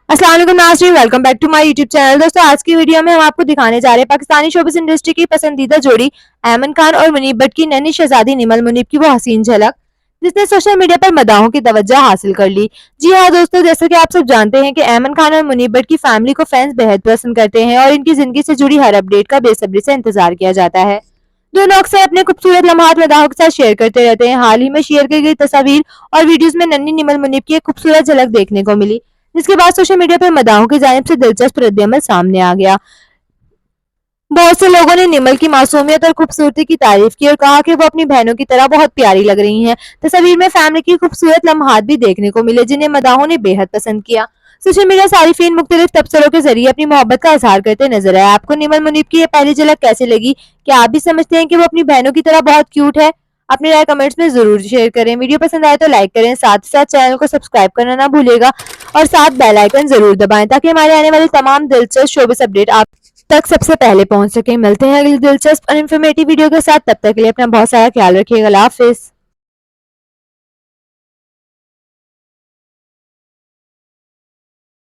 अस्सलाम वालेकुम नाज़रीन, welcome back to my YouTube channel. दोस्तों आज की वीडियो में हम आपको दिखाने जा रहे हैं पाकिस्तानी शोबिस इंडस्ट्री की पसंदीदा जोड़ी ऐमन खान और मुनीब भट्ट की नन्ही शहजादी निमल मुनीब की वो हसीन झलक जिसने सोशल मीडिया पर मदाहों की तवज्जो हासिल कर ली। जी हाँ दोस्तों, जैसे कि आप सब जानते हैं कि ऐमन खान और मुनीब भट्ट की फैमिली को फैंस बेहद पसंद करते हैं और इनकी जिंदगी से जुड़ी हर अपडेट का बेसब्री से इंतजार किया जाता है। दोनों अक्सर अपने खूबसूरत लम्हात मदाहों के साथ शेयर करते रहते हैं। हाल ही में शेयर की गई तस्वीर और वीडियोस में नन्ही निमल मुनीब की एक खूबसूरत झलक देखने को मिली, जिसके बाद सोशल मीडिया पर मदाहों की जानिब से दिलचस्प रद्दअमल सामने आ गया। बहुत से लोगों ने निमल की मासूमियत और खूबसूरती की तारीफ की और कहा कि वो अपनी बहनों की तरह बहुत प्यारी लग रही हैं। तस्वीर में फैमिली की खूबसूरत लम्हात भी देखने को मिले जिन्हें मदाहों ने बेहद पसंद किया। सोशल मीडिया सारिफीन मुख्तलिफ तबसरों के जरिए अपनी मोहब्बत का इजहार करते नजर आए। आपको निमल मुनीब की ये पहली झलक कैसे लगी? क्या आप भी समझते हैं कि वो अपनी बहनों की तरह बहुत क्यूट है? अपनी राय कमेंट्स में जरूर शेयर करें। वीडियो पसंद आए तो लाइक करें, साथ ही साथ चैनल को सब्सक्राइब करना ना भूलेगा और साथ बेल आइकन जरूर दबाएं ताकि हमारे आने वाले तमाम दिलचस्प शोबिस अपडेट आप तक सबसे पहले पहुंच सके। मिलते हैं अगली दिलचस्प और इन्फॉर्मेटिव वीडियो के साथ, तब तक के लिए अपना बहुत सारा ख्याल रखिएगा। अल्लाह हाफिज।